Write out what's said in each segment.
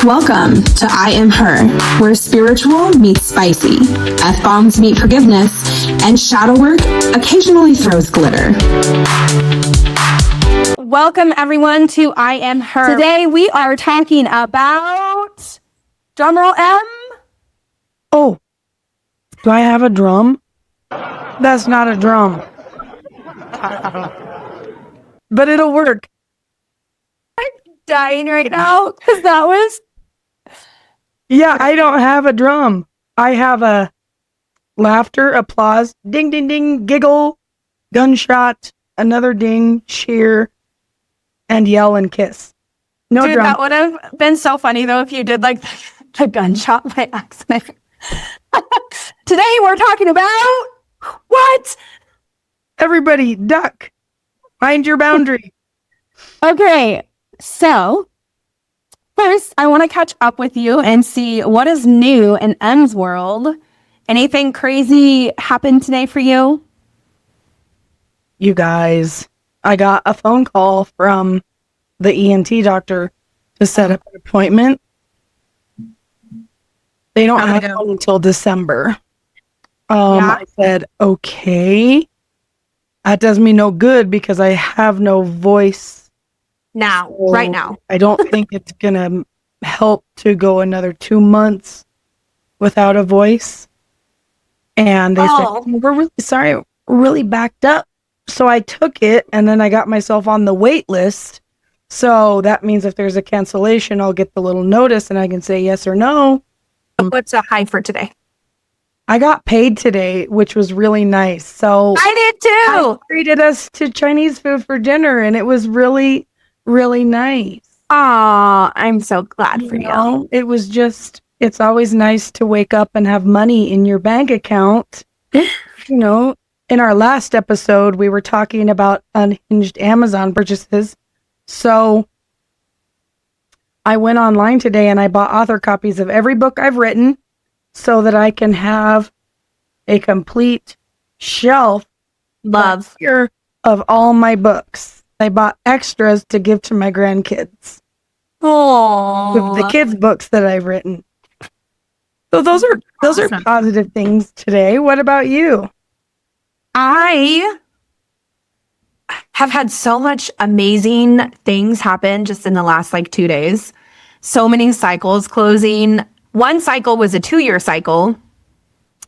Welcome to I Am Her, where spiritual meets spicy, F-bombs meet forgiveness, and shadow work occasionally throws glitter. Welcome, everyone, to I Am Her. Today, we are talking about drumroll M. Oh, do I have a drum? That's not a drum. But it'll work. I'm dying right now because that was... Yeah, I don't have a drum. I have a laughter, applause, ding, ding, ding, giggle, gunshot, another ding, cheer, and yell and kiss. No Dude, drum. that would have been so funny, though, if you did, like, the gunshot by accident. Today, we're talking about... What? Everybody, duck. Mind your boundary. Okay, so... First, I want to catch up with you and see what is new in M's world. Anything crazy happened today for you? You guys, I got a phone call from the ENT doctor to set up an appointment. They don't have one until December. I said, okay. That does me no good because I have no voice. Now, right now. I don't think it's going to help to go another 2 months without a voice. And they said, we're really sorry, we're really backed up. So I took it and then I got myself on the wait list. So that means if there's a cancellation, I'll get the little notice and I can say yes or no. What's a high for today? I got paid today, which was really nice. So I did too. I treated us to Chinese food for dinner and it was really, really nice. Aw, I'm so glad for you. It was just, it's always nice to wake up and have money in your bank account. In our last episode, we were talking about unhinged Amazon purchases. So I went online today and I bought author copies of every book I've written so that I can have a complete shelf here of all my books. I bought extras to give to my grandkids. Oh, The kids' books that I've written. So those are positive things today. What about you? I have had so much amazing things happen just in the last 2 days. So many cycles closing. One cycle was a 2-year cycle.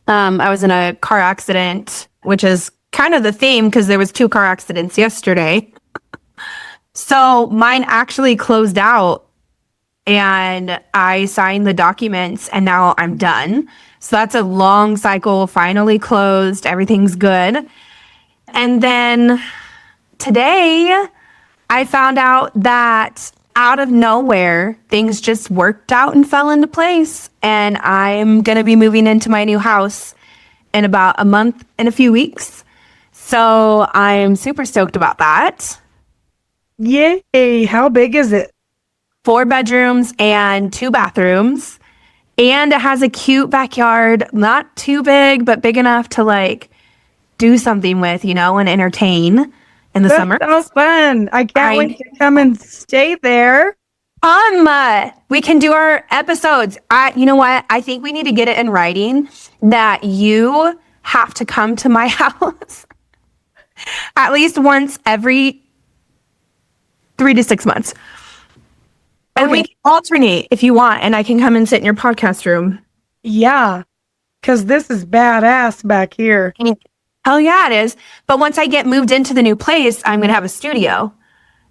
I was in a car accident, which is kind of the theme because there was 2 car accidents yesterday. So mine actually closed out and I signed the documents and now I'm done. So that's a long cycle, finally closed. Everything's good. And then today I found out that out of nowhere, things just worked out and fell into place. And I'm going to be moving into my new house in about a month and a few weeks. So I'm super stoked about that. Yay! How big is it? 4 bedrooms and 2 bathrooms. And it has a cute backyard. Not too big, but big enough to do something with, and entertain in the summer. That sounds fun. I can't wait to come and stay there. We can do our episodes. You know what? I think we need to get it in writing that you have to come to my house at least once every 3 to 6 months. And we can alternate if you want, and I can come and sit in your podcast room. Yeah, because this is badass back here. Hell yeah, it is. But once I get moved into the new place, I'm going to have a studio.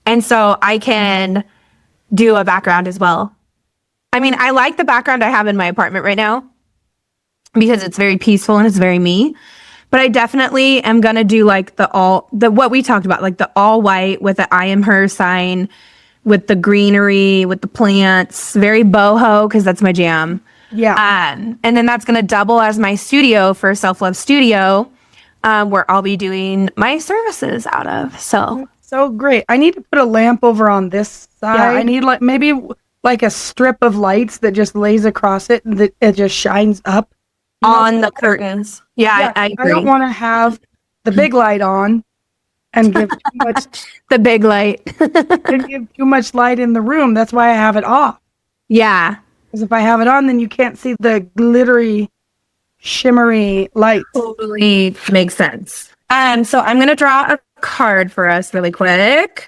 And so I can do a background as well. I mean, I like the background I have in my apartment right now because it's very peaceful and it's very me. But I definitely am going to do what we talked about, the all white with the I Am Her sign, with the greenery, with the plants, very boho, because that's my jam. Yeah. And then that's going to double as my studio for Self Love Studio, where I'll be doing my services out of. So great. I need to put a lamp over on this side. Yeah, I need maybe a strip of lights that just lays across it and that it just shines up. On the curtains. Yeah, I agree. I don't want to have the big light on and give too much the big light and give too much light in the room. That's why I have it off. Yeah. Because if I have it on, then you can't see the glittery, shimmery light. Totally makes sense. So I'm going to draw a card for us really quick.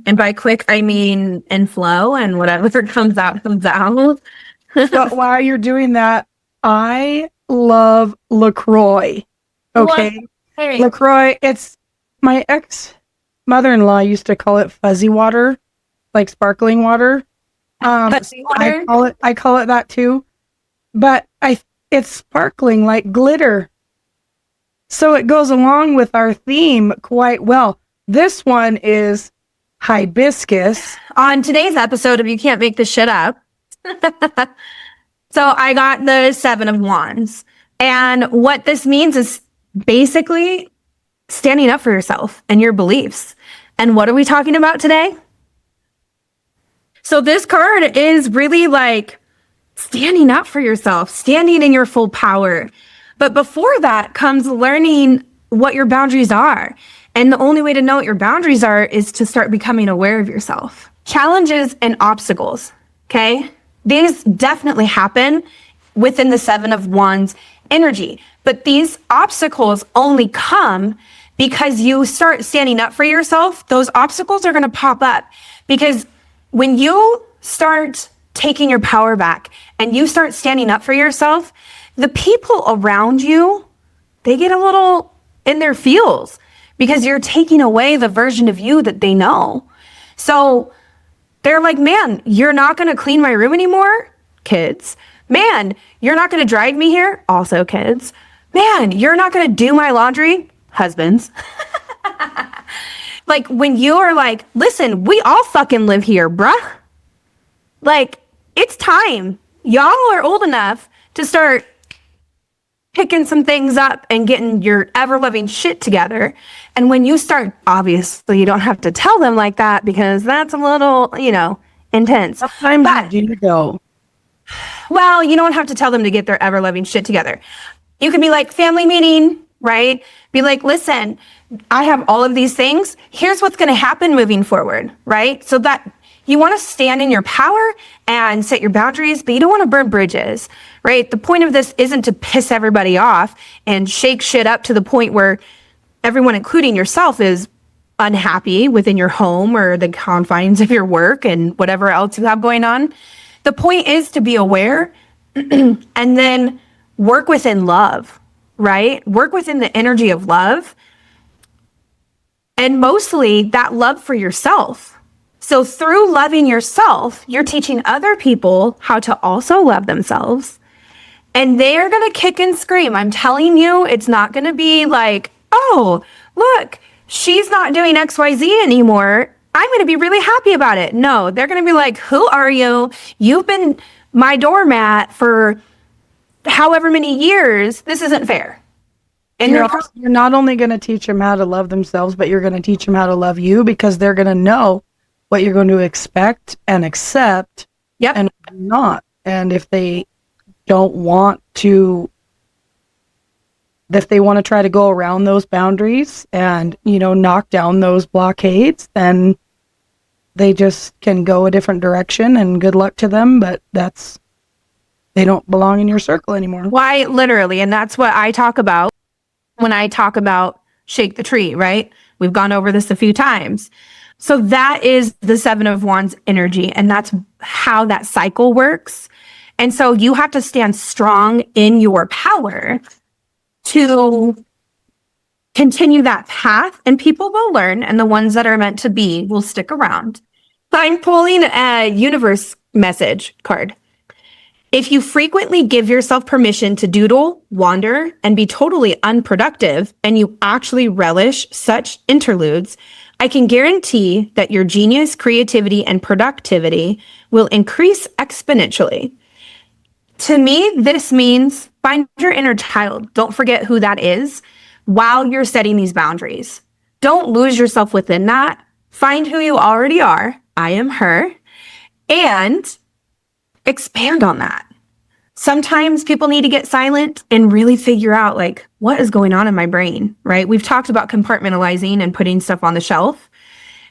And by quick, I mean in flow, and whatever comes out, comes out. But while you're doing that, I love LaCroix. Okay. LaCroix, it's my ex mother-in-law used to call it fuzzy water, like sparkling water. Fuzzy water? I call it that too. But it's sparkling like glitter. So it goes along with our theme quite well. This one is hibiscus. On today's episode of You Can't Make This Shit Up. So I got the 7 of Wands. And what this means is basically standing up for yourself and your beliefs. And what are we talking about today? So this card is really like standing up for yourself, standing in your full power. But before that comes learning what your boundaries are. And the only way to know what your boundaries are is to start becoming aware of yourself. Challenges and obstacles, okay? These definitely happen within the 7 of Wands energy. But these obstacles only come because you start standing up for yourself. Those obstacles are going to pop up because when you start taking your power back and you start standing up for yourself, the people around you, they get a little in their feels because you're taking away the version of you that they know. So they're like, man, you're not going to clean my room anymore? Kids. Man, you're not going to drive me here? Also kids. Man, you're not going to do my laundry? Husbands. Like when you are like, listen, we all fucking live here, bruh. Like, it's time. Y'all are old enough to start picking some things up and getting your ever-loving shit together. And when you start, obviously, you don't have to tell them like that because that's a little, intense. Sometimes you do though. Well, you don't have to tell them to get their ever-loving shit together. You can be like, family meeting, right? Be like, listen, I have all of these things. Here's what's going to happen moving forward, right? So that you want to stand in your power and set your boundaries, but you don't want to burn bridges, right? The point of this isn't to piss everybody off and shake shit up to the point where everyone, including yourself, is unhappy within your home or the confines of your work and whatever else you have going on. The point is to be aware and then work within love, right? Work within the energy of love. And mostly that love for yourself. So through loving yourself, you're teaching other people how to also love themselves. And they're going to kick and scream. I'm telling you, it's not going to be like, oh, look, she's not doing XYZ anymore. I'm going to be really happy about it. No, they're going to be like, who are you? You've been my doormat for however many years. This isn't fair. And you're not only going to teach them how to love themselves, but you're going to teach them how to love you because they're going to know what you're going to expect and accept and not. And if they don't want to, if they want to try to go around those boundaries and, knock down those blockades, then they just can go a different direction and good luck to them. But they don't belong in your circle anymore. Why, literally. And that's what I talk about when I talk about shake the tree, right? We've gone over this a few times. So that is the 7 of Wands energy. And that's how that cycle works. And so you have to stand strong in your power to continue that path. And people will learn. And the ones that are meant to be will stick around. I'm pulling a universe message card. If you frequently give yourself permission to doodle, wander, and be totally unproductive, and you actually relish such interludes, I can guarantee that your genius, creativity, and productivity will increase exponentially. To me, this means find your inner child. Don't forget who that is while you're setting these boundaries. Don't lose yourself within that. Find who you already are. I am her. And expand on that. Sometimes people need to get silent and really figure out what is going on in my brain, right? We've talked about compartmentalizing and putting stuff on the shelf.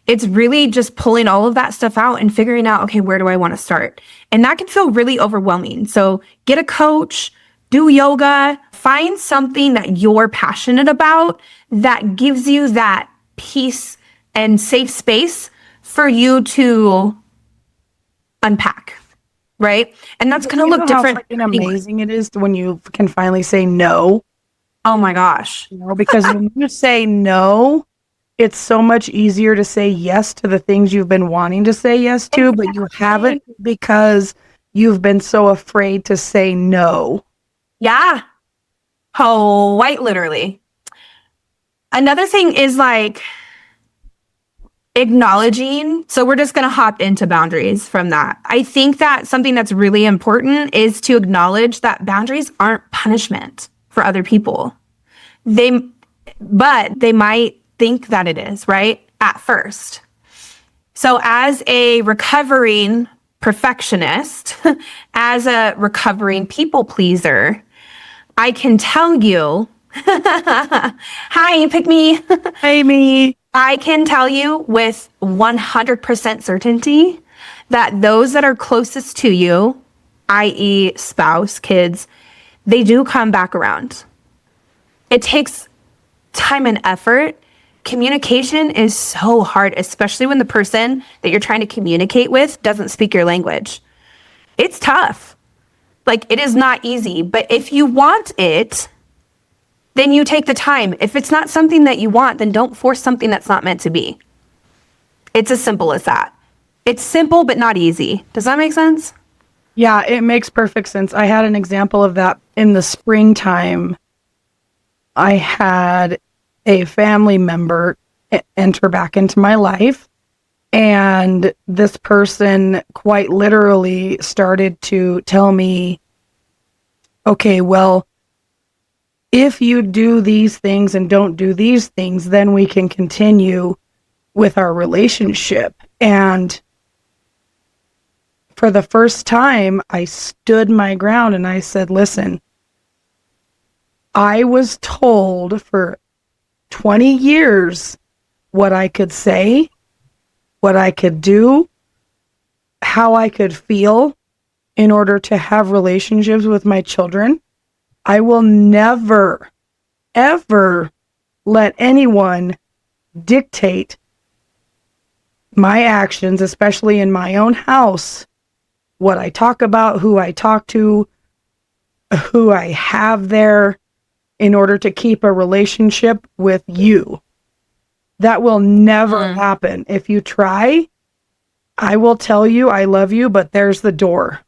It's really just pulling all of that stuff out and figuring out, okay, where do I want to start? And that can feel really overwhelming. So get a coach, do yoga, find something that you're passionate about that gives you that peace and safe space for you to unpack, right? And that's going to look different. How amazing it is when you can finally say no. Oh my gosh. Because when you say no, it's so much easier to say yes to the things you've been wanting to say yes to, but you haven't because you've been so afraid to say no. Yeah. Oh, quite literally. Another thing is like acknowledging. So we're just going to hop into boundaries from that. I think that something that's really important is to acknowledge that boundaries aren't punishment for other people. But they might think that it is, right? At first. So as a recovering perfectionist, as a recovering people pleaser, I can tell you, hi, pick me. Hey, me. I can tell you with 100% certainty that those that are closest to you, i.e. spouse, kids, they do come back around. It takes time and effort. Communication is so hard, especially when the person that you're trying to communicate with doesn't speak your language. It's tough. Like, it is not easy, but if you want it, then you take the time. If it's not something that you want, then don't force something that's not meant to be. It's as simple as that. It's simple, but not easy. Does that make sense? Yeah, it makes perfect sense. I had an example of that in the springtime. I had a family member enter back into my life, and this person quite literally started to tell me, okay, well, if you do these things and don't do these things, then we can continue with our relationship. And for the first time, I stood my ground and I said, listen, I was told for 20 years what I could say, what I could do, how I could feel in order to have relationships with my children. I will never, ever let anyone dictate my actions, especially in my own house, what I talk about, who I talk to, who I have there, in order to keep a relationship with you. That will never happen. If you try, I will tell you I love you, but there's the door.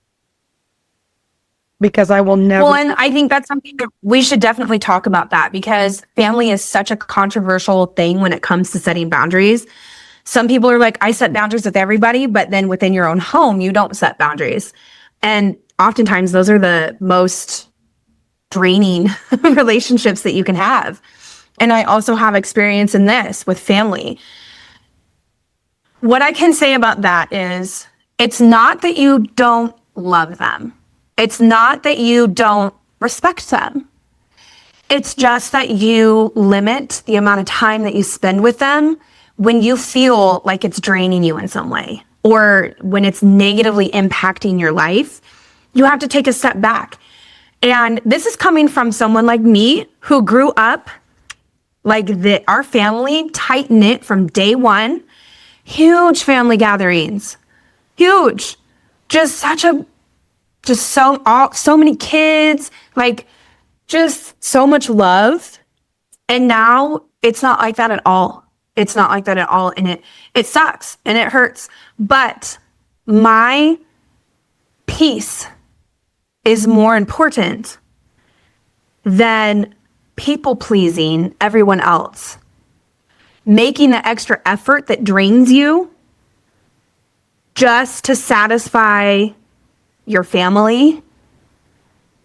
Because I will never. Well, and I think that's something that we should definitely talk about, that because family is such a controversial thing when it comes to setting boundaries. Some people are like, I set boundaries with everybody, but then within your own home, you don't set boundaries. And oftentimes those are the most draining relationships that you can have. And I also have experience in this with family. What I can say about that is it's not that you don't love them. It's not that you don't respect them. It's just that you limit the amount of time that you spend with them when you feel like it's draining you in some way, or when it's negatively impacting your life. You have to take a step back. And this is coming from someone like me who grew up like our family tight-knit from day one. Huge family gatherings. Huge. So many kids, like just so much love. And now it's not like that at all. It's not like that at all. And it sucks and it hurts. But my peace is more important than people pleasing everyone else. Making the extra effort that drains you just to satisfy your family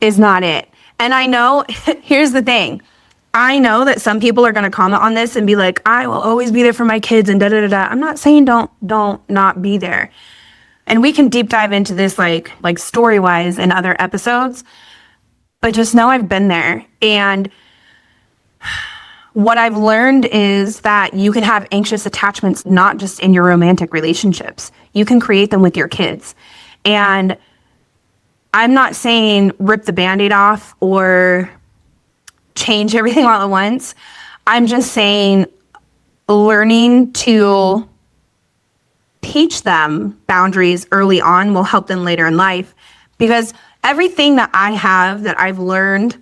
is not it. And I know, here's the thing. I know that some people are going to comment on this and be like, I will always be there for my kids and da da da da. I'm not saying don't not be there. And we can deep dive into this like story-wise in other episodes. But just know I've been there. And what I've learned is that you can have anxious attachments not just in your romantic relationships. You can create them with your kids. And I'm not saying rip the Band-Aid off or change everything all at once. I'm just saying learning to teach them boundaries early on will help them later in life, because everything that I have that I've learned,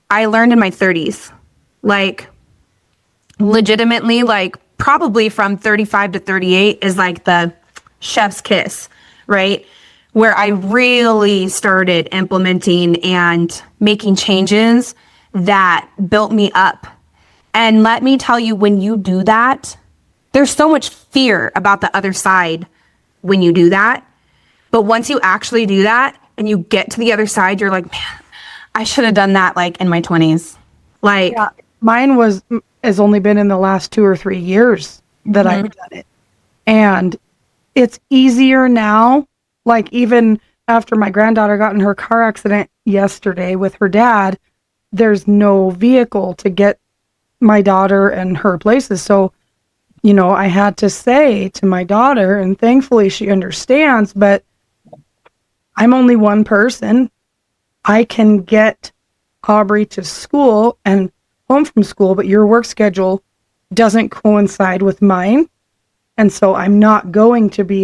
I learned in my 30s. Like, legitimately, like probably from 35 to 38 is like the chef's kiss, right? Where I really started implementing and making changes that built me up. And let me tell you, when you do that, there's so much fear about the other side when you do that. But once you actually do that and you get to the other side, you're like, man, I should have done that like in my 20s. Like, Yeah, mine has only been in the last 2 or 3 years that I've done it. And it's easier now. Like, even after my granddaughter got in her car accident yesterday with her dad, there's no vehicle to get my daughter and her places. So, you know, I had to say to my daughter, and thankfully she understands, but I'm only one person. I can get Aubrey to school and home from school, but your work schedule doesn't coincide with mine. And so I'm not going to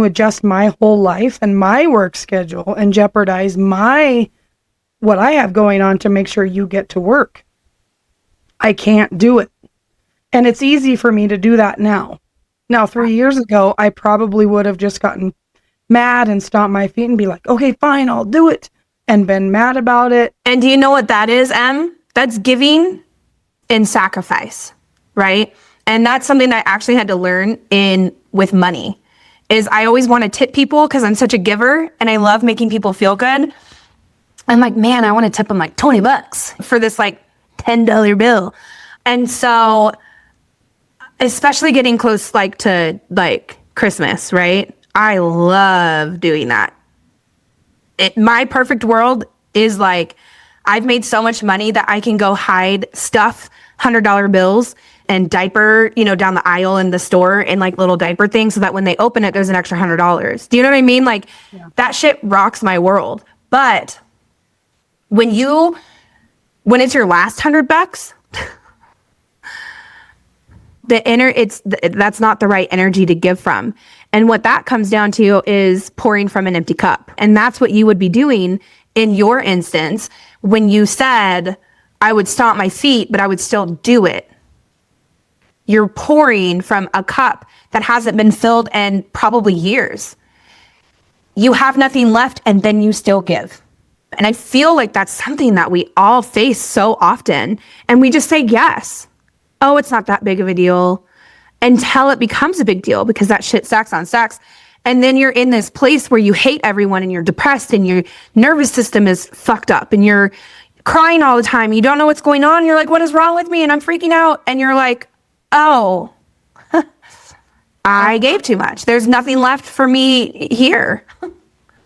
adjust my whole life and my work schedule and jeopardize what I have going on to make sure you get to work. I can't do it. And it's easy for me to do that now. Now, 3 years ago, I probably would have just gotten mad and stomped my feet and be like, okay, fine, I'll do it. And been mad about it. and do you know what that is, Em? That's giving and sacrifice, right? And that's something that I actually had to learn with money. Is I always want to tip people because I'm such a giver and I love making people feel good. I'm like, man, I want to tip them like $20 for this like $10 bill. And so, especially getting close like to like Christmas, right? I love doing that. My perfect world is like, I've made so much money that I can go hide stuff, $100 bills and diaper, down the aisle in the store and like little diaper things so that when they open it, there's an extra $100. Do you know what I mean? Like, that shit rocks my world. But when it's your last $100, that's not the right energy to give from. And what that comes down to is pouring from an empty cup. And that's what you would be doing in your instance when you said, I would stomp my feet, but I would still do it. You're pouring from a cup that hasn't been filled in probably years. You have nothing left and then you still give. And I feel like that's something that we all face so often. And we just say yes. Oh, it's not that big of a deal, until it becomes a big deal because that shit stacks on stacks. And then you're in this place where you hate everyone and you're depressed and your nervous system is fucked up and you're crying all the time. You don't know what's going on. You're like, what is wrong with me? And I'm freaking out. And you're like, oh, I gave too much. There's nothing left for me here.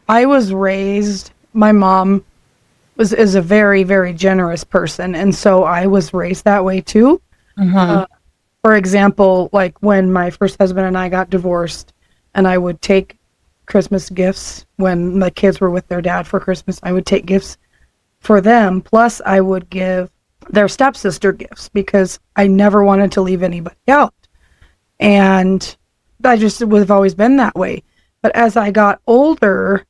I was raised, my mom is a very, very generous person. And so I was raised that way too. For example, like when my first husband and I got divorced and I would take Christmas gifts when the kids were with their dad for Christmas, I would take gifts for them. Plus I would give their stepsister gifts because I never wanted to leave anybody out. And I just would have always been that way. But as I got older,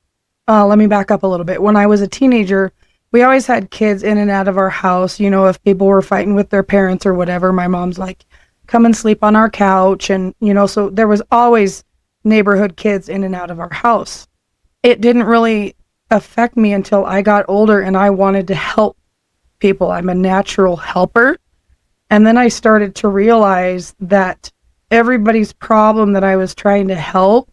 let me back up a little bit. When I was a teenager, we always had kids in and out of our house. If people were fighting with their parents or whatever, my mom's like, come and sleep on our couch. And, so there was always neighborhood kids in and out of our house. It didn't really affect me until I got older and I wanted to help people. I'm a natural helper. And then I started to realize that everybody's problem that I was trying to help,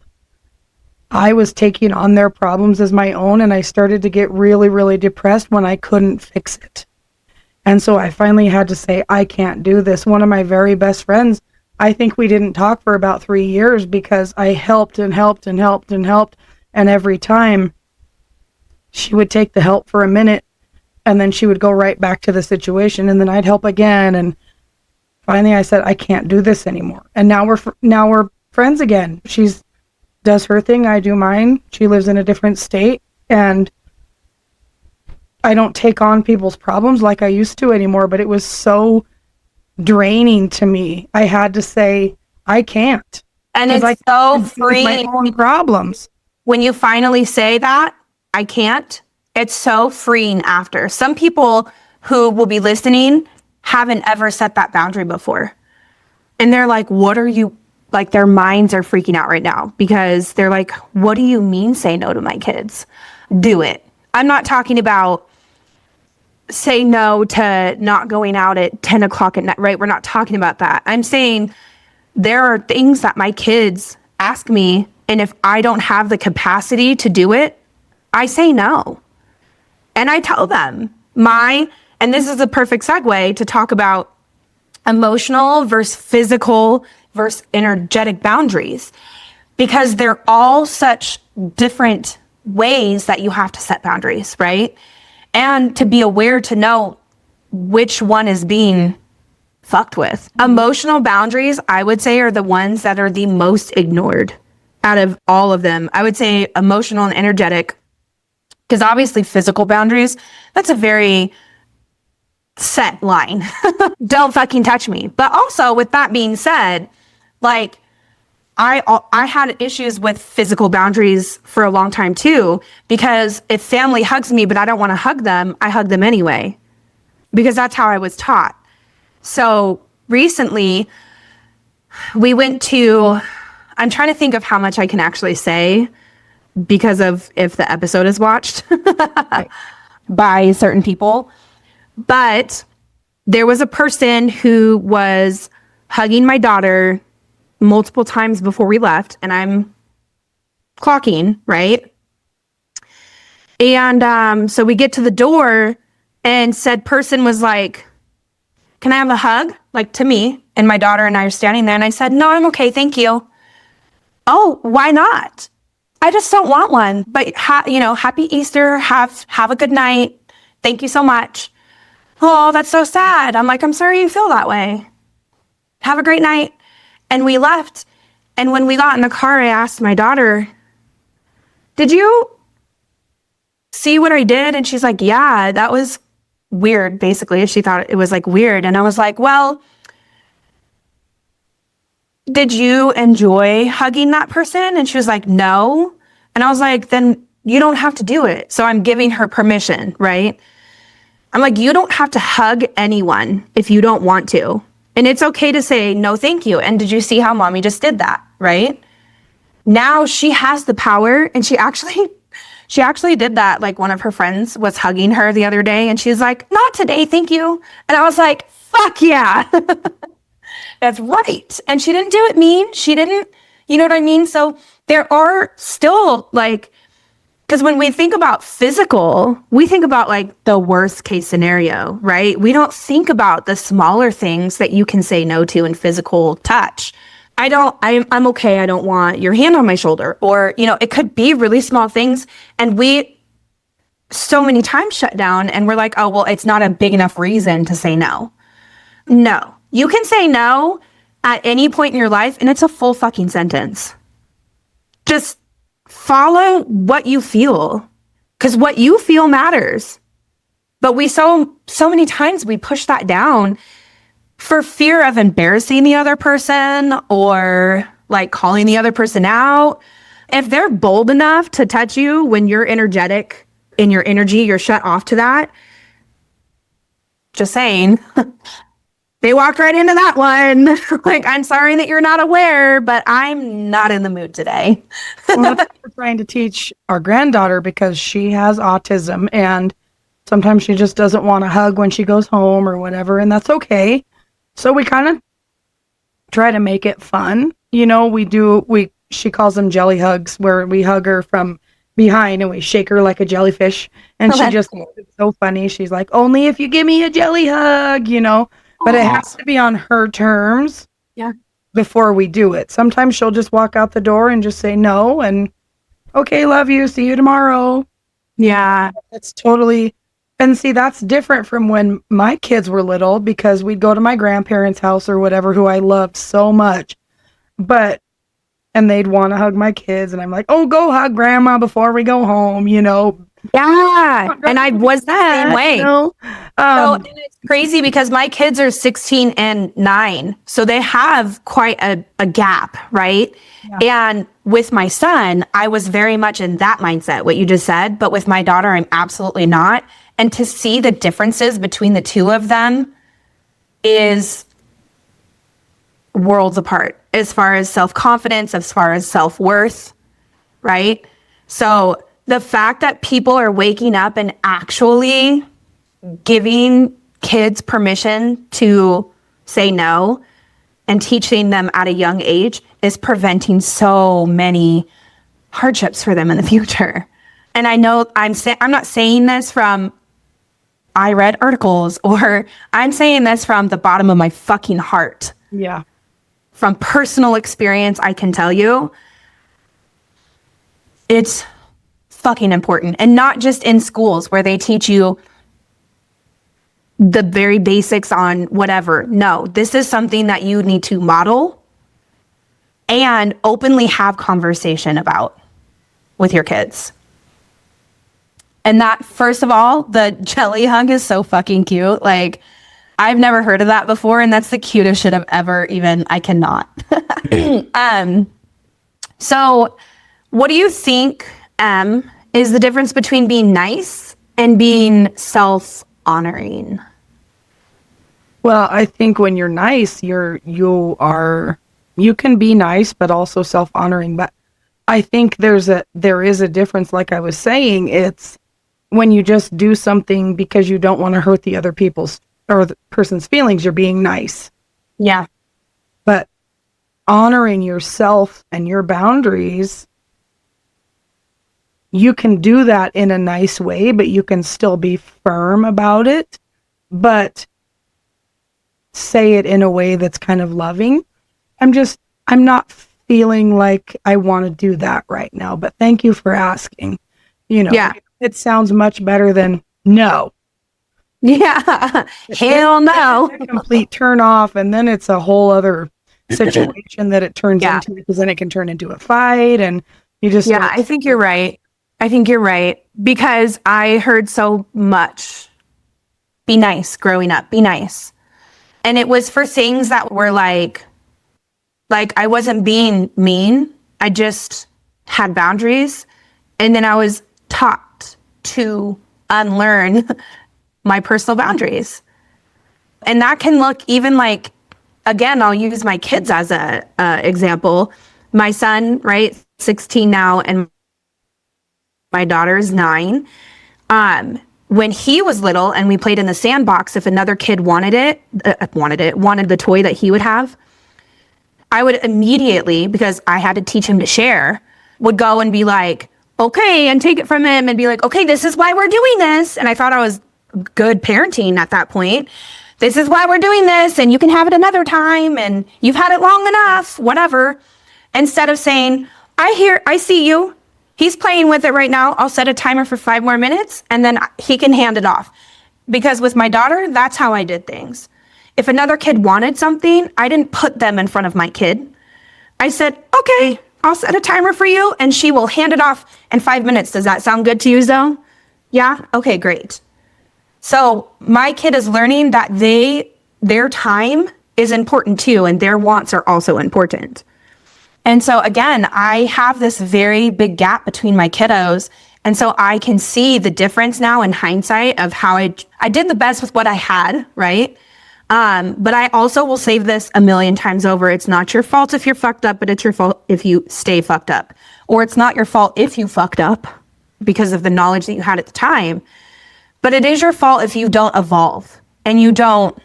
I was taking on their problems as my own, and I started to get really, really depressed when I couldn't fix it. And so I finally had to say, I can't do this. One of my very best friends, I think we didn't talk for about 3 years because I helped and helped and helped and helped. And every time she would take the help for a minute And then she would go right back to the situation, and then I'd help again. And finally I said, I can't do this anymore. And now we're friends again. She's does her thing, I do mine. She lives in a different state, and I don't take on people's problems like I used to anymore, but it was so draining to me. I had to say, I can't. And it's so freeing. My own problems. When you finally say that, I can't, it's so freeing after. Some people who will be listening haven't ever set that boundary before. And they're like, what are you, like their minds are freaking out right now because they're like, what do you mean say no to my kids? Do it. I'm not talking about say no to not going out at 10 o'clock at night, right? We're not talking about that. I'm saying there are things that my kids ask me, and if I don't have the capacity to do it, I say no. And I tell them and this is a perfect segue to talk about emotional versus physical versus energetic boundaries, because they're all such different ways that you have to set boundaries, right? And to be aware to know which one is being fucked with. Emotional boundaries, I would say, are the ones that are the most ignored out of all of them. I would say emotional and energetic, because obviously physical boundaries, that's a very set line. Don't fucking touch me. But also with that being said, like I had issues with physical boundaries for a long time too, because if family hugs me, but I don't want to hug them, I hug them anyway, because that's how I was taught. So recently we went to, I'm trying to think of how much I can actually say because of if the episode is watched by certain people. But there was a person who was hugging my daughter multiple times before we left, and I'm clocking, right? And so we get to the door, and said person was like, can I have a hug? Like to me, and my daughter and I are standing there, and I said, no, I'm okay, thank you. Oh, why not? I just don't want one. But happy Easter. Have a good night. Thank you so much. Oh, that's so sad. I'm like, I'm sorry you feel that way. Have a great night. And we left. And when we got in the car, I asked my daughter, did you see what I did? And she's like, yeah, that was weird. Basically, she thought it was like weird. And I was like, well, did you enjoy hugging that person? And she was like, no. And I was like, then you don't have to do it. So I'm giving her permission, right? I'm like, you don't have to hug anyone if you don't want to. And it's okay to say, no, thank you. And did you see how mommy just did that, right? Now she has the power, and she actually did that. Like one of her friends was hugging her the other day, and she's like, not today, thank you. And I was like, fuck yeah. That's right. And she didn't do it mean. She didn't, you know what I mean? So there are still like, because when we think about physical, we think about like the worst case scenario, right? We don't think about the smaller things that you can say no to in physical touch. I'm okay. I don't want your hand on my shoulder, or, it could be really small things. And we so many times shut down, and we're like, oh, well, it's not a big enough reason to say no. No, you can say no at any point in your life, and it's a full fucking sentence. Just follow what you feel, because what you feel matters. But we so many times we push that down for fear of embarrassing the other person, or like calling the other person out. If they're bold enough to touch you when you're energetic in your energy, you're shut off to that. Just saying. They walked right into that one. Like, I'm sorry that you're not aware, but I'm not in the mood today. Well, that's what we're trying to teach our granddaughter, because she has autism, and sometimes she just doesn't want to hug when she goes home or whatever, and that's okay. So we kind of try to make it fun. She calls them jelly hugs, where we hug her from behind and we shake her like a jellyfish. And she just, it's so funny. She's like, only if you give me a jelly hug, but it has to be on her terms. Yeah. Before we do it. Sometimes she'll just walk out the door and just say no, and okay, love you, see you tomorrow. Yeah. It's totally And see, that's different from when my kids were little, because we'd go to my grandparents' house or whatever, who I loved so much. And they'd want to hug my kids. And I'm like, oh, go hug grandma before we go home, Yeah. And I was the same way. And it's crazy because my kids are 16 and 9. So they have quite a gap, right? Yeah. And with my son, I was very much in that mindset, what you just said. But with my daughter, I'm absolutely not. And to see the differences between the two of them is worlds apart as far as self-confidence, as far as self-worth, right? So the fact that people are waking up and actually giving kids permission to say no and teaching them at a young age is preventing so many hardships for them in the future. And I know I'm not saying this from I read articles, or I'm saying this from the bottom of my fucking heart. Yeah. From personal experience, I can tell you it's fucking important. And not just in schools where they teach you the very basics on whatever. No, this is something that you need to model and openly have conversation about with your kids. And that, first of all, the jelly hug is so fucking cute. Like, I've never heard of that before, and that's the cutest shit I've ever I cannot. So what do you think, is the difference between being nice and being self-honoring? Well, I think when you're nice, you can be nice, but also self-honoring. But I think there is a difference. Like I was saying, it's when you just do something because you don't want to hurt the other people's or the person's feelings, you're being nice. Yeah. But honoring yourself and your boundaries, you can do that in a nice way, but you can still be firm about it, but say it in a way that's kind of loving. I'm not feeling like I want to do that right now, but thank you for asking. Yeah. It sounds much better than no. Yeah. Hell no. A complete turn off, and then it's a whole other situation that it turns into, because then it can turn into a fight, and you just I think you're right. Because I heard so much be nice growing up, be nice. And it was for things that were like I wasn't being mean. I just had boundaries. And then I was taught to unlearn my personal boundaries. And that can look even like, again, I'll use my kids as a example. My son, right, 16 now, and my daughter's 9. When he was little and we played in the sandbox, if another kid wanted the toy that he would have, I would immediately, because I had to teach him to share, would go and be like, okay, and take it from him and be like, okay, this is why we're doing this. And I thought I was good parenting at that point. This is why we're doing this, and you can have it another time, and you've had it long enough, whatever. Instead of saying, I see you. He's playing with it right now. I'll set a timer for 5 more minutes, and then he can hand it off. Because with my daughter, that's how I did things. If another kid wanted something, I didn't put them in front of my kid. I said, okay, I'll set a timer for you, and she will hand it off in 5 minutes. Does that sound good to you, Zoe? Yeah? Okay, great. So my kid is learning that their time is important too, and their wants are also important. And so again, I have this very big gap between my kiddos. And so I can see the difference now in hindsight of how I did the best with what I had, right? But I also will say this a million times over. It's not your fault if you're fucked up, but it's your fault if you stay fucked up. Or it's not your fault if you fucked up because of the knowledge that you had at the time. But it is your fault if you don't evolve and you don't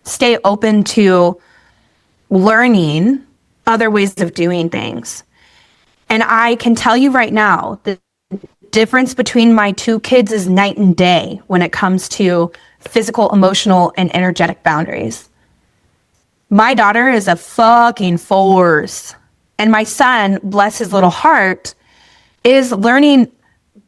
stay open to learning other ways of doing things. And I can tell you right now, the difference between my 2 kids is night and day when it comes to physical, emotional, and energetic boundaries. My daughter is a fucking force. And my son, bless his little heart, is learning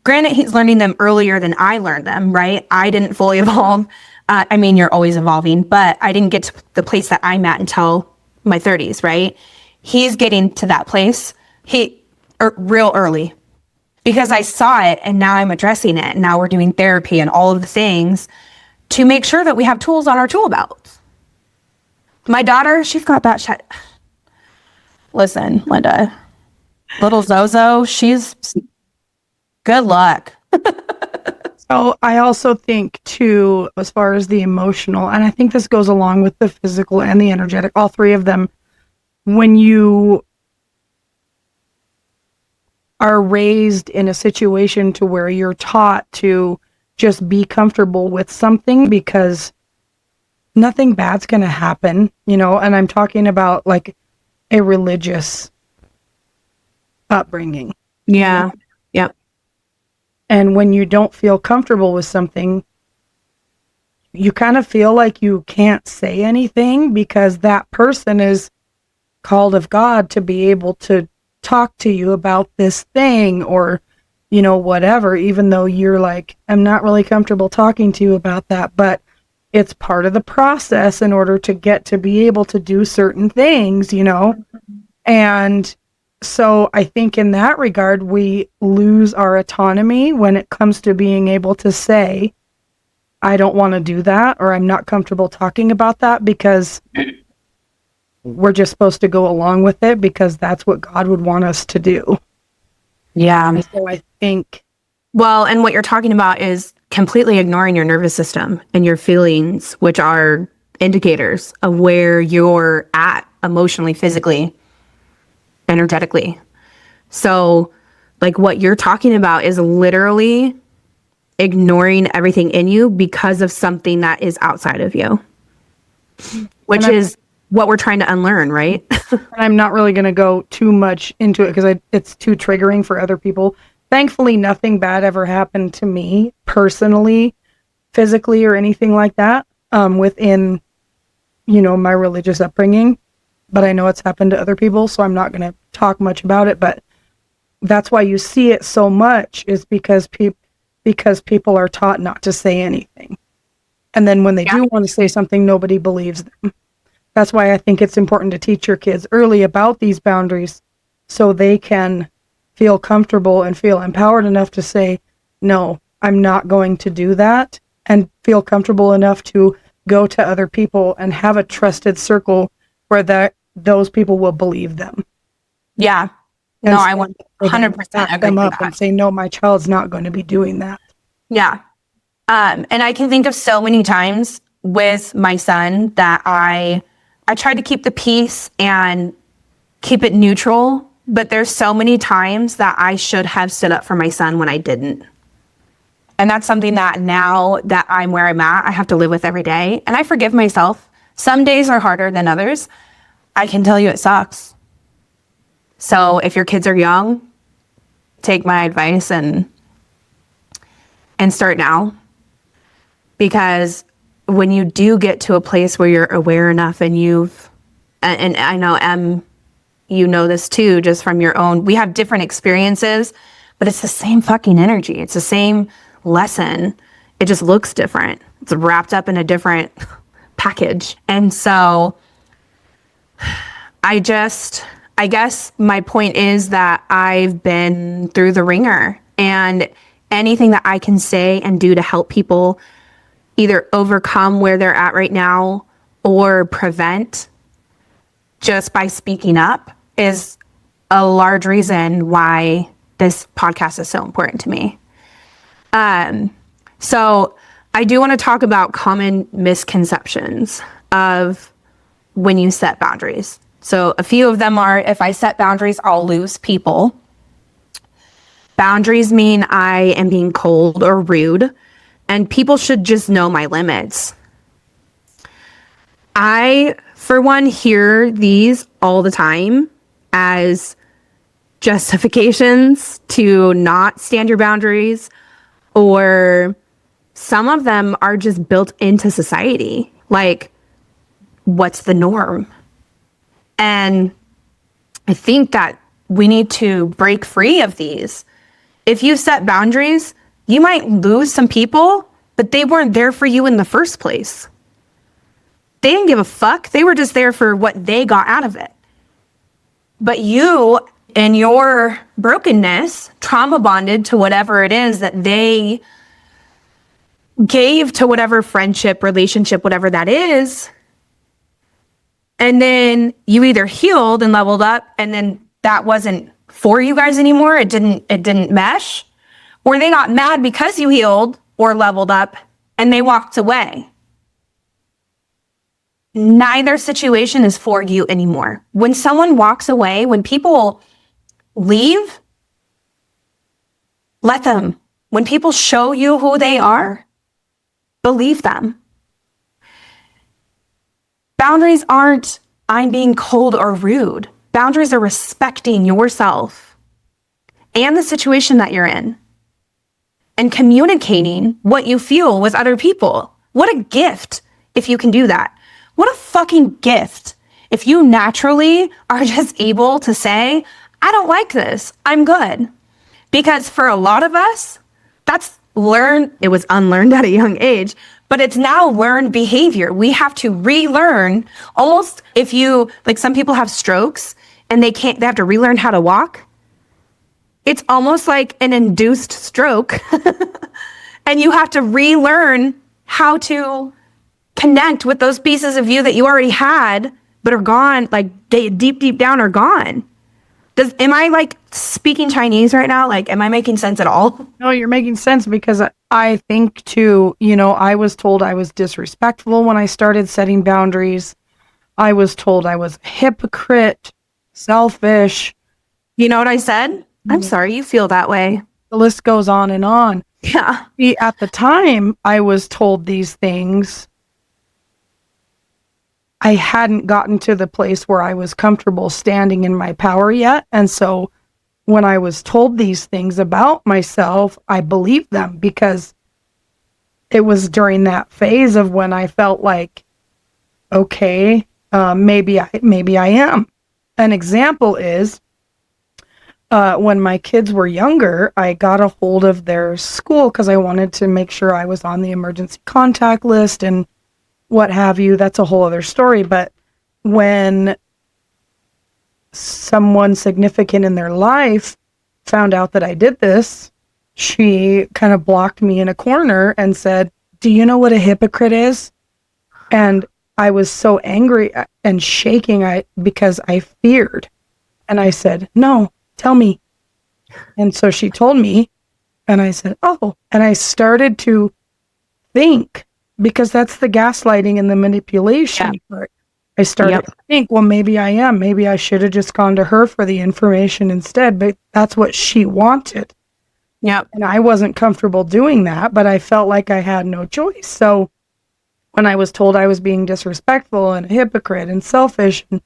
granted, he's learning them earlier than I learned them, right? I didn't fully evolve. I mean, you're always evolving, but I didn't get to the place that I'm at until my 30s, right? He's getting to that place real early because I saw it and now I'm addressing it. And now we're doing therapy and all of the things to make sure that we have tools on our tool belts. My daughter, she's got that shit. Listen, Linda, little Zozo, she's good luck. So I also think too, as far as the emotional, and I think this goes along with the physical and the energetic, all three of them, when you are raised in a situation to where you're taught to just be comfortable with something because nothing bad's going to happen, you know, and I'm talking about like a religious upbringing. Yeah. Yep. And when you don't feel comfortable with something, you kind of feel like you can't say anything because that person is called of God to be able to talk to you about this thing or, you know, whatever, even though you're like, I'm not really comfortable talking to you about that, but it's part of the process in order to get to be able to do certain things, you know? And so I think in that regard, we lose our autonomy when it comes to being able to say, I don't want to do that, or I'm not comfortable talking about that because we're just supposed to go along with it because that's what God would want us to do. Yeah. And so I think. Well, and what you're talking about is completely ignoring your nervous system and your feelings, which are indicators of where you're at emotionally, physically, energetically. So, like what you're talking about is literally ignoring everything in you because of something that is outside of you, which is what we're trying to unlearn, right? And I'm not really going to go too much into it because it's too triggering for other people. Thankfully, nothing bad ever happened to me personally, physically, or anything like that within, you know, my religious upbringing. But I know it's happened to other people, so I'm not going to talk much about it. But that's why you see it so much is because people are taught not to say anything. And then when they do want to say something, nobody believes them. That's why I think it's important to teach your kids early about these boundaries so they can feel comfortable and feel empowered enough to say, no, I'm not going to do that, and feel comfortable enough to go to other people and have a trusted circle where those people will believe them. Yeah. And no, so I 100% back agree them with up that. and say, no, my child's not going to be doing that. Yeah. And I can think of so many times with my son that I tried to keep the peace and keep it neutral, but there's so many times that I should have stood up for my son when I didn't. And that's something that now that I'm where I'm at, I have to live with every day. And I forgive myself. Some days are harder than others. I can tell you it sucks. So if your kids are young, take my advice and start now. Because when you do get to a place where you're aware enough and and I know you know this too, just from your own, we have different experiences, but it's the same fucking energy. It's the same lesson. It just looks different. It's wrapped up in a different package. And so I guess my point is that I've been through the ringer, and anything that I can say and do to help people either overcome where they're at right now or prevent just by speaking up is a large reason why this podcast is so important to me. So I do want to talk about common misconceptions of when you set boundaries. So a few of them are, if I set boundaries, I'll lose people. Boundaries mean I am being cold or rude, and people should just know my limits. I, for one, hear these all the time as justifications to not stand your boundaries, or some of them are just built into society. Like, what's the norm? And I think that we need to break free of these If you set boundaries, you might lose some people, but they weren't there for you in the first place. They didn't give a fuck. They were just there for what they got out of it. But you, in your brokenness, trauma bonded to whatever it is that they gave to whatever friendship, relationship, whatever that is. And then you either healed and leveled up, and then that wasn't for you guys anymore. It didn't mesh. Or they got mad because you healed or leveled up and they walked away. Neither situation is for you anymore. When someone walks away, when people leave, let them. When people show you who they are, believe them. Boundaries aren't I'm being cold or rude. Boundaries are respecting yourself and the situation that you're in and communicating what you feel with other people. What a gift if you can do that. What a fucking gift if you naturally are just able to say, I don't like this. I'm good. Because for a lot of us, that's learned. It was unlearned at a young age, but it's now learned behavior. We have to relearn almost if you, like some people have strokes and they have to relearn how to walk. It's almost like an induced stroke. And you have to relearn how to connect with those pieces of you that you already had, but are gone, like they deep down are gone. Am I like speaking Chinese right now? Like, am I making sense at all? No, you're making sense because I think too, I was told I was disrespectful when I started setting boundaries. I was told I was a hypocrite, selfish. You know what I said? I'm sorry you feel that way. The list goes on and on. Yeah. At the time I was told these things, I hadn't gotten to the place where I was comfortable standing in my power yet. And so when I was told these things about myself, I believed them because it was during that phase of when I felt like, okay, maybe I am. An example is when my kids were younger, I got a hold of their school because I wanted to make sure I was on the emergency contact list and what have you. That's a whole other story. But when someone significant in their life found out that I did this, she kind of blocked me in a corner and said, do you know what a hypocrite is? And I was so angry and shaking because I feared. And I said, no, tell me. And so she told me, and I said, oh, and I started to think, because that's the gaslighting and the manipulation part. I started to think, well, maybe I am. Maybe I should have just gone to her for the information instead, but that's what she wanted. Yep. And I wasn't comfortable doing that, but I felt like I had no choice. So when I was told I was being disrespectful and a hypocrite and selfish, and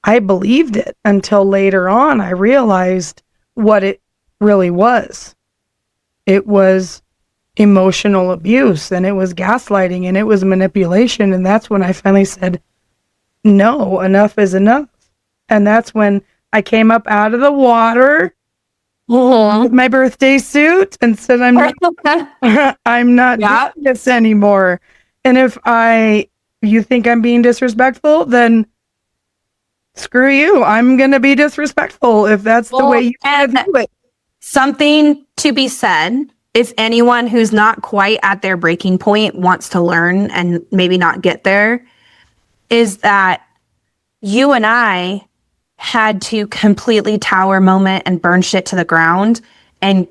I believed it until later on I realized what it really was. It was emotional abuse, and it was gaslighting, and it was manipulation. And that's when I finally said, no, enough is enough. And that's when I came up out of the water with my birthday suit and said, I'm not doing this anymore. And if you think I'm being disrespectful, then screw you. I'm going to be disrespectful if that's the way you want to do it. Something to be said, if anyone who's not quite at their breaking point wants to learn and maybe not get there, is that you and I had to completely tower moment and burn shit to the ground and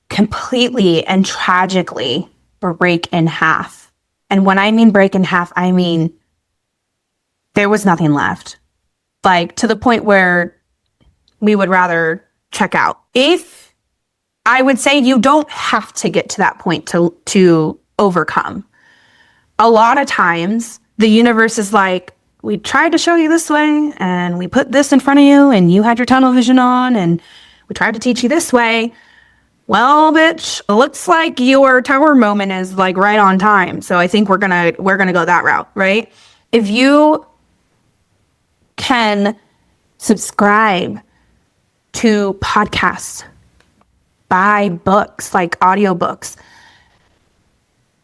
completely and tragically break in half. And when I mean break in half, I mean there was nothing left. Like to the point where we would rather check out. If I would say you don't have to get to that point to overcome. A lot of times the universe is like, we tried to show you this way and we put this in front of you and you had your tunnel vision on and we tried to teach you this way. Well, bitch, looks like your tower moment is like right on time. So I think we're gonna go that route, right? If you can subscribe to podcasts buy books, like audiobooks.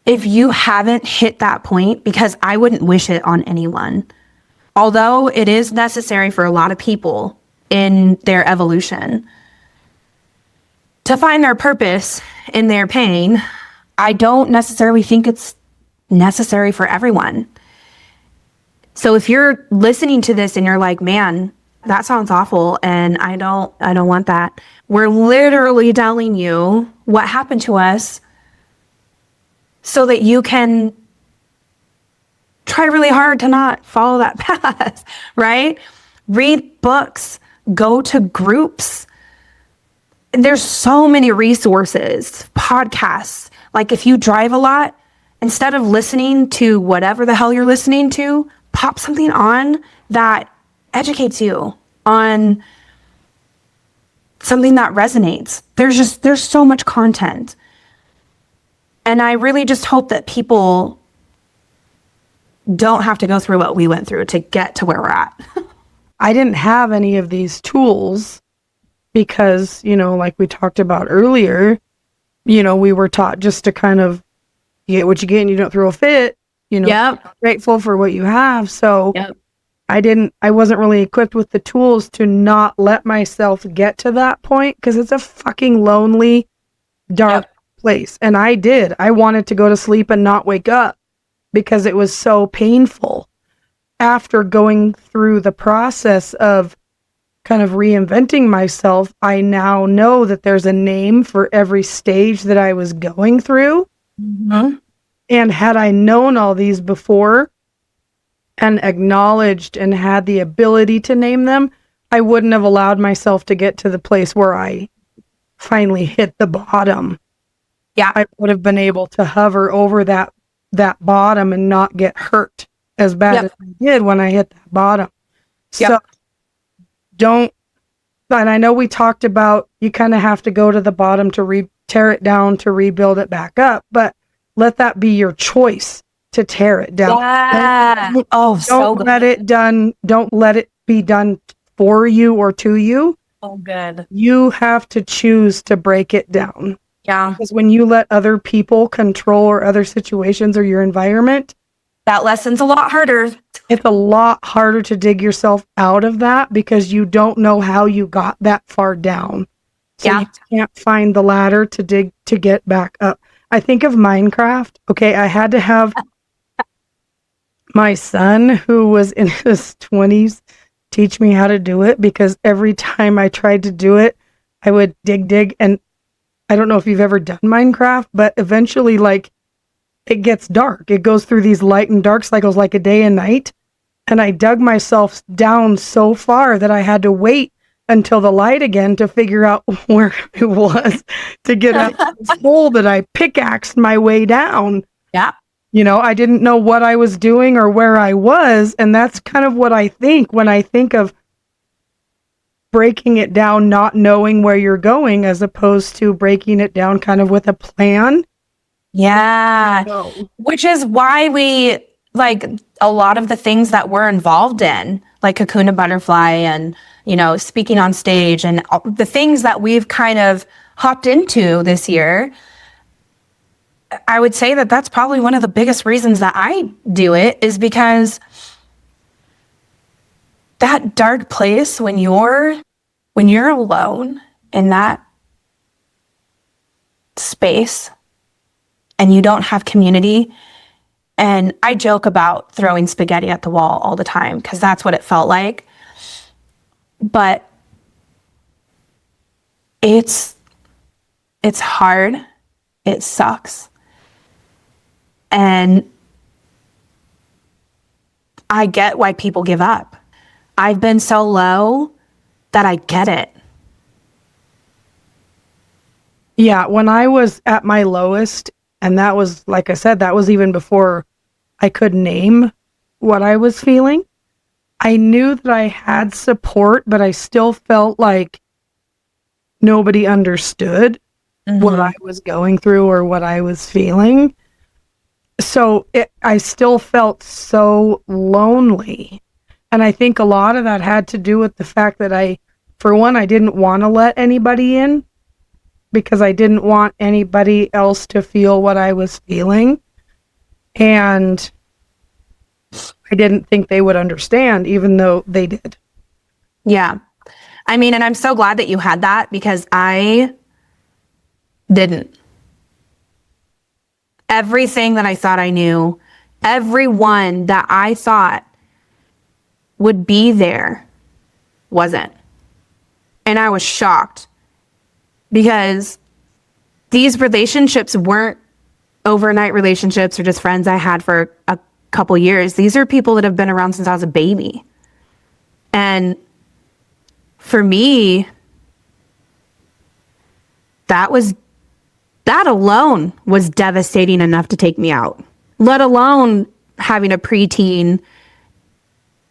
If you haven't hit that point, because I wouldn't wish it on anyone, although it is necessary for a lot of people in their evolution to find their purpose in their pain, I don't necessarily think it's necessary for everyone. So if you're listening to this and you're like, man, that sounds awful and I don't want that. We're literally telling you what happened to us so that you can try really hard to not follow that path, right? Read books, go to groups. There's so many resources, podcasts. Like if you drive a lot, instead of listening to whatever the hell you're listening to, pop something on that educates you on something that resonates. There's so much content. And I really just hope that people don't have to go through what we went through to get to where we're at. I didn't have any of these tools because, like we talked about earlier, we were taught just to kind of you get what you get and you don't throw a fit, Yep. Grateful for what you have. So Yep. I wasn't really equipped with the tools to not let myself get to that point because it's a fucking lonely, dark place. And I wanted to go to sleep and not wake up because it was so painful. After going through the process of kind of reinventing myself, I now know that there's a name for every stage that I was going through. Mm-hmm. And had I known all these before and acknowledged and had the ability to name them, I wouldn't have allowed myself to get to the place where I finally hit the bottom. Yeah. I would have been able to hover over that bottom and not get hurt as bad as I did when I hit that bottom. So and I know we talked about you kind of have to go to the bottom to tear it down to rebuild it back up, but let that be your choice to tear it down. Yeah. Don't let it be done for you or to you. Oh, good. You have to choose to break it down. Yeah. Because when you let other people control or other situations or your environment, that lesson's a lot harder. It's a lot harder to dig yourself out of that because you don't know how you got that far down. So you can't find the ladder to get back up. I think of Minecraft. Okay, I had to have my son, who was in his 20s, teach me how to do it because every time I tried to do it, I would dig, and I don't know if you've ever done Minecraft, but eventually, it gets dark. It goes through these light and dark cycles like a day and night, and I dug myself down so far that I had to wait until the light again to figure out where it was to get out of this hole that I pickaxed my way down. Yeah. I didn't know what I was doing or where I was, and that's kind of what I think when I think of breaking it down, not knowing where you're going, as opposed to breaking it down kind of with a plan. Yeah. Which is why we, a lot of the things that we're involved in, like Cocoon and Butterfly and, speaking on stage and the things that we've kind of hopped into this year, I would say that that's probably one of the biggest reasons that I do it is because that dark place when you're alone in that space and you don't have community. And I joke about throwing spaghetti at the wall all the time because that's what it felt like. But it's hard. It sucks. And I get why people give up. I've been so low that I get it. Yeah, when I was at my lowest, and that was, like I said, that was even before I could name what I was feeling. I knew that I had support, but I still felt like nobody understood what I was going through or what I was feeling. So I still felt so lonely. And I think a lot of that had to do with the fact that for one, I didn't want to let anybody in. because I didn't want anybody else to feel what I was feeling. And I didn't think they would understand, even though they did. Yeah. I mean, and I'm so glad that you had that because I didn't. Everything that I thought I knew, everyone that I thought would be there wasn't. And I was shocked because these relationships weren't overnight relationships or just friends I had for a couple years. These are people that have been around since I was a baby. And for me, that alone was devastating enough to take me out, let alone having a preteen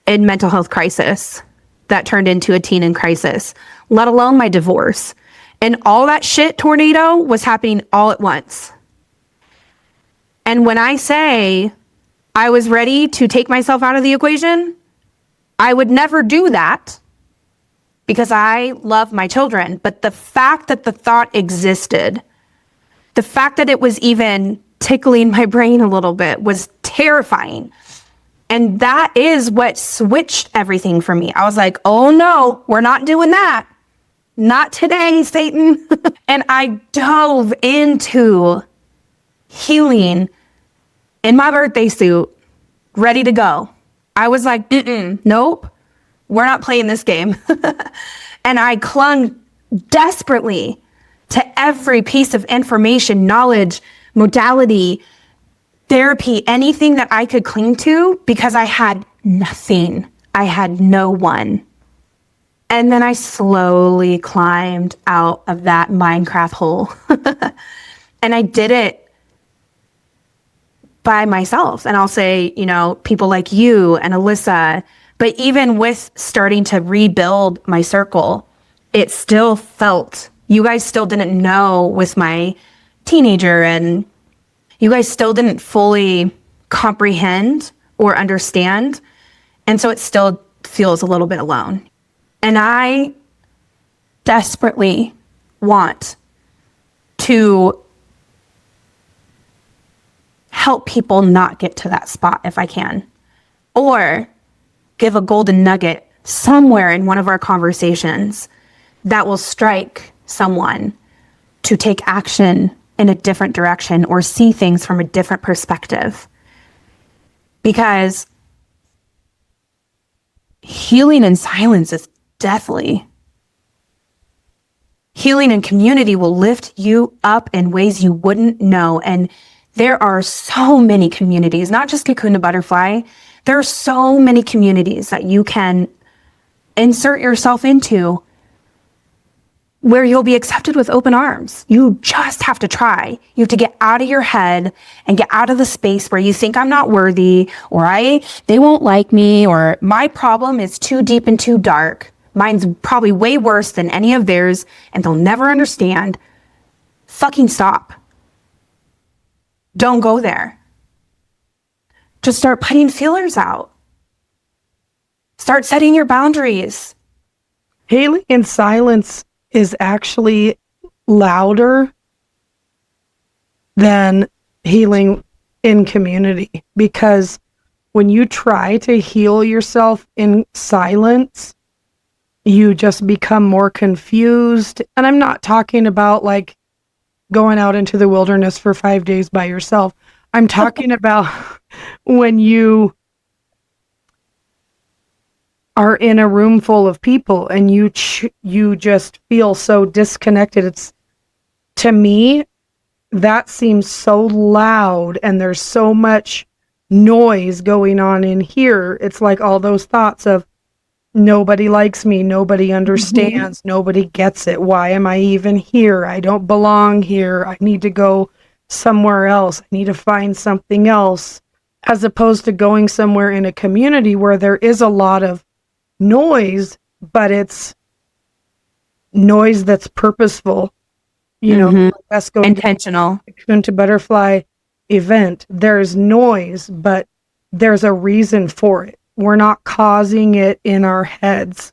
in mental health crisis that turned into a teen in crisis, let alone my divorce. And all that shit tornado was happening all at once. And when I say I was ready to take myself out of the equation, I would never do that because I love my children. But the fact that the thought existed, the fact that it was even tickling my brain a little bit was terrifying. And that is what switched everything for me. I was like, oh no, we're not doing that. Not today, Satan. And I dove into healing in my birthday suit, ready to go. I was like, nope, we're not playing this game. And I clung desperately to every piece of information, knowledge, modality, therapy, anything that I could cling to because I had nothing. I had no one. And then I slowly climbed out of that Minecraft hole. And I did it by myself. And I'll say, people like you and Alyssa, but even with starting to rebuild my circle, it still felt, you guys still didn't know with my teenager, and you guys still didn't fully comprehend or understand. And so it still feels a little bit alone. And I desperately want to help people not get to that spot if I can, or give a golden nugget somewhere in one of our conversations that will strike someone to take action in a different direction or see things from a different perspective. Because healing in silence is deathly. Healing in community will lift you up in ways you wouldn't know. And there are so many communities, not just Cocoon to Butterfly. There are so many communities that you can insert yourself into where you'll be accepted with open arms. You just have to try. You have to get out of your head and get out of the space where you think I'm not worthy, or they won't like me, or my problem is too deep and too dark. Mine's probably way worse than any of theirs, and they'll never understand. Fucking stop. Don't go there. Just start putting feelers out. Start setting your boundaries. Healing in silence is actually louder than healing in community, because when you try to heal yourself in silence, you just become more confused. And I'm not talking about like going out into the wilderness for 5 days by yourself. I'm talking about when you are in a room full of people and you just feel so disconnected. It's, to me, that seems so loud, and there's so much noise going on in here. It's like all those thoughts of, nobody likes me, nobody understands, nobody gets it. Why am I even here? I don't belong here. I need to go somewhere else. I need to find something else. As opposed to going somewhere in a community where there is a lot of noise, but it's noise that's purposeful. Let's go intentional. Cocoon to Butterfly event. There's noise, but there's a reason for it. We're not causing it in our heads,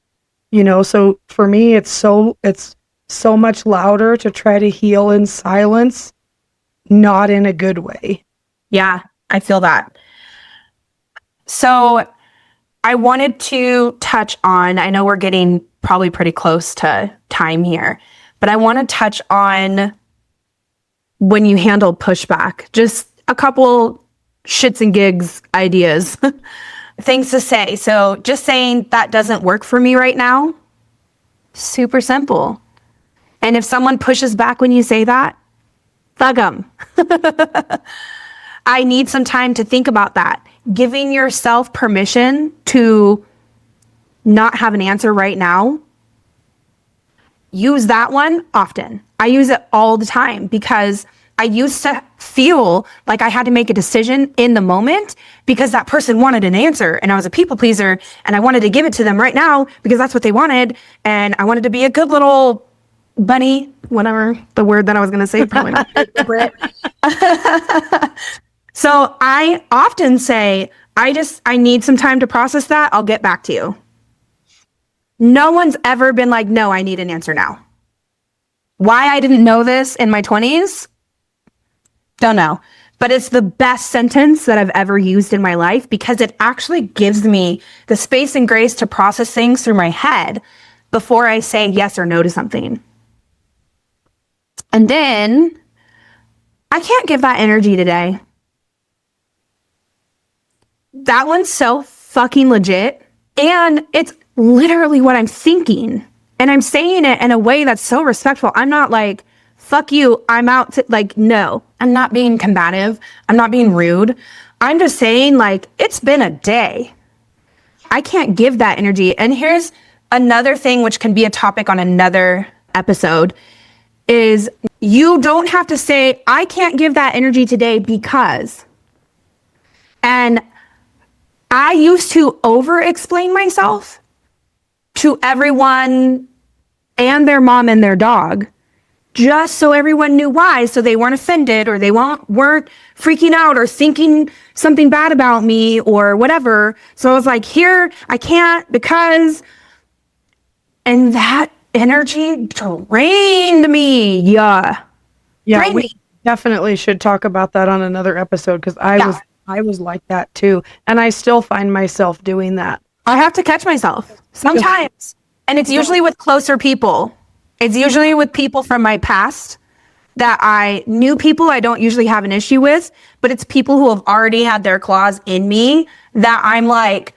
so for me, it's so much louder to try to heal in silence, not in a good way. Yeah, I feel that. So I wanted to touch on, I know we're getting probably pretty close to time here, but I want to touch on when you handle pushback. Just a couple shits and gigs ideas, things to say. So just saying that doesn't work for me right now, super simple. And if someone pushes back when you say that, thug them. I need some time to think about that. Giving yourself permission to not have an answer right now. Use that one often. I use it all the time because I used to feel like I had to make a decision in the moment because that person wanted an answer and I was a people pleaser and I wanted to give it to them right now because that's what they wanted. And I wanted to be a good little bunny, whatever the word that I was going to say, probably not. So I often say, I need some time to process that. I'll get back to you. No one's ever been like, no, I need an answer now. Why I didn't know this in my 20s? Don't know. But it's the best sentence that I've ever used in my life because it actually gives me the space and grace to process things through my head before I say yes or no to something. And then I can't give that energy today. That one's so fucking legit. And it's literally what I'm thinking. And I'm saying it in a way that's so respectful. I'm not like, fuck you, I'm out to, like, no. I'm not being combative. I'm not being rude. I'm just saying, like, it's been a day. I can't give that energy. And here's another thing which can be a topic on another episode is you don't have to say, I can't give that energy today because. And I used to over-explain myself to everyone and their mom and their dog, just so everyone knew why, so they weren't offended or they weren't freaking out or thinking something bad about me or whatever. So I was like, here, I can't because, and that energy drained me. Yeah, drained We me. definitely should talk about that on another episode because I was like that too. And I still find myself doing that. I have to catch myself sometimes. And it's usually with closer people. It's usually with people from my past that I knew people I don't usually have an issue with, but it's people who have already had their claws in me that I'm like,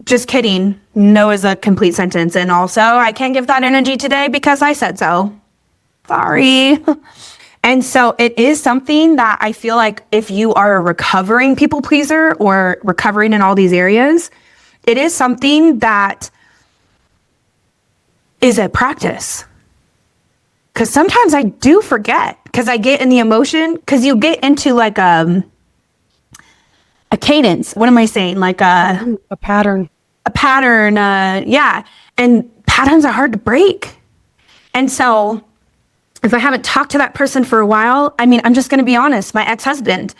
just kidding. No is a complete sentence. And also, I can't give that energy today because I said so. Sorry. And so it is something that I feel like if you are a recovering people pleaser or recovering in all these areas, it is something that is a practice. Because sometimes I do forget because I get in the emotion because you get into like a cadence. What am I saying? Like A pattern. a pattern. Yeah. And patterns are hard to break. And so if I haven't talked to that person for a while, I mean, I'm just going to be honest, my ex-husband,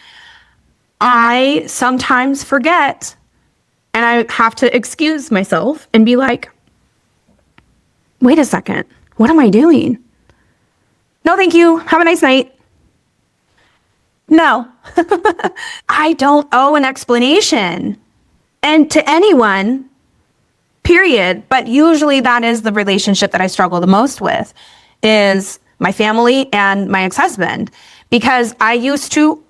I sometimes forget and I have to excuse myself and be like, wait a second, what am I doing? No, thank you. Have a nice night. No, I don't owe an explanation and to anyone, period. But usually that is the relationship that I struggle the most with is my family and my ex-husband, because I used to,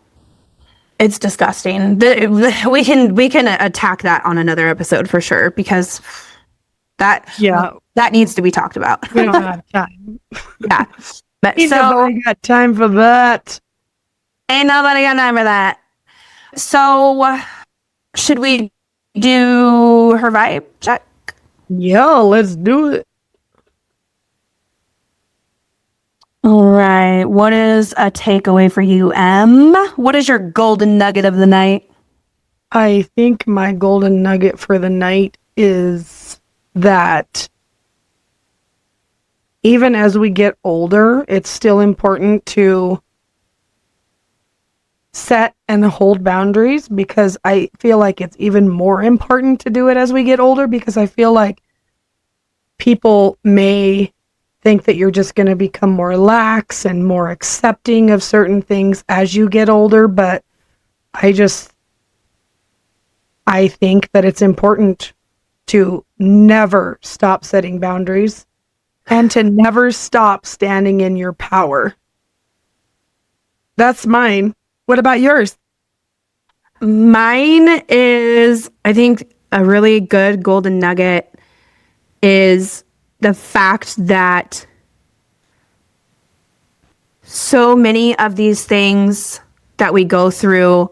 it's disgusting. We can attack that on another episode for sure, because that needs to be talked about. We don't have time. Yeah. But Ain't so nobody got time for that. ain't nobody got time for that. So should we do her vibe check? Yeah, let's do it. All right. What is a takeaway for you, Em? What is your golden nugget of the night? I think my golden nugget for the night is that even as we get older, it's still important to set and hold boundaries, because I feel like it's even more important to do it as we get older, because I feel like people may think that you're just going to become more lax and more accepting of certain things as you get older. But I think that it's important to never stop setting boundaries and to never stop standing in your power. That's mine. What about yours? Mine is, I think, a really good golden nugget is the fact that so many of these things that we go through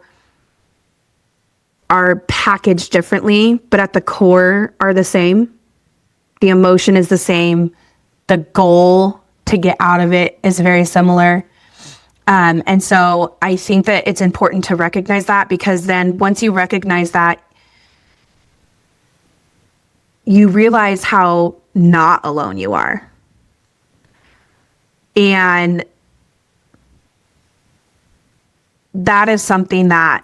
are packaged differently, but at the core are the same. The emotion is the same. The goal to get out of it is very similar. And so I think that it's important to recognize that, because then once you recognize that, you realize how not alone you are. And that is something that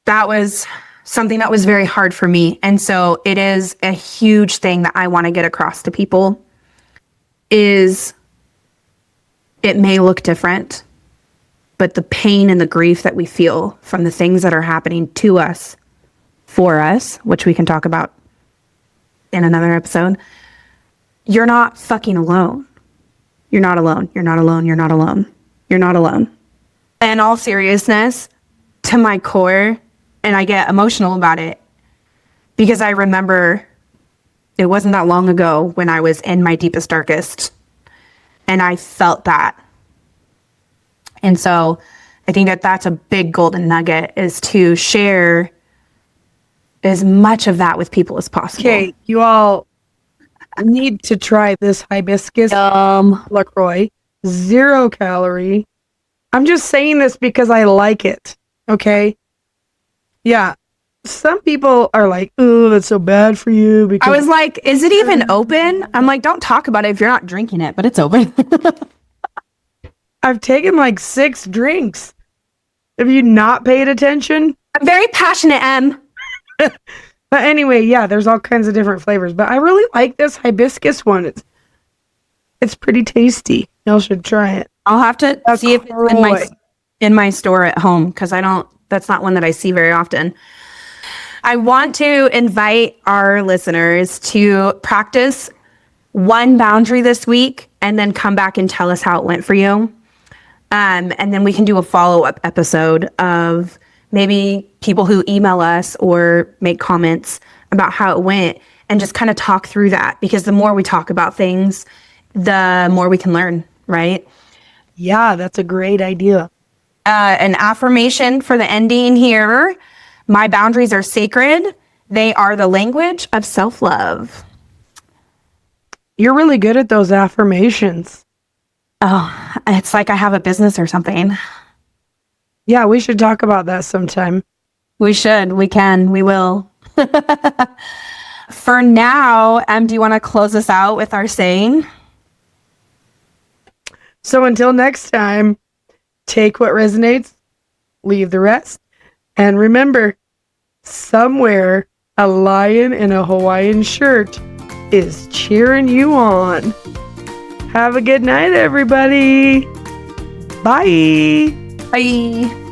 was something that was very hard for me. And so it is a huge thing that I want to get across to people is it may look different, but the pain and the grief that we feel from the things that are happening to us, for us, which we can talk about in another episode, you're not fucking alone. You're not alone. You're not alone. You're not alone. You're not alone. In all seriousness, to my core, and I get emotional about it because I remember it wasn't that long ago when I was in my deepest, darkest, and I felt that. And so I think that that's a big golden nugget, is to share as much of that with people as possible. Okay, you all need to try this hibiscus LaCroix. 0 calorie. I'm just saying this because I like it. Okay? Yeah. Some people are like, oh, that's so bad for you. Because I was like, is it even open? I'm like, don't talk about it if you're not drinking it, but it's open. I've taken like 6 drinks. Have you not paid attention? I'm very passionate, Em. But anyway, yeah, there's all kinds of different flavors. But I really like this hibiscus one. It's pretty tasty. Y'all should try it. I'll have to see if it's in my store at home, because that's not one that I see very often. I want to invite our listeners to practice one boundary this week and then come back and tell us how it went for you. And then we can do a follow-up episode of maybe people who email us or make comments about how it went, and just kind of talk through that, because the more we talk about things, the more we can learn, right? Yeah, that's a great idea. An affirmation for the ending here. My boundaries are sacred. They are the language of self-love. You're really good at those affirmations. Oh, it's like I have a business or something. Yeah, we should talk about that sometime. We should. We can. We will. For now, do you want to close us out with our saying? So until next time, take what resonates, leave the rest, and remember, somewhere a lion in a Hawaiian shirt is cheering you on. Have a good night, everybody. Bye. Bye.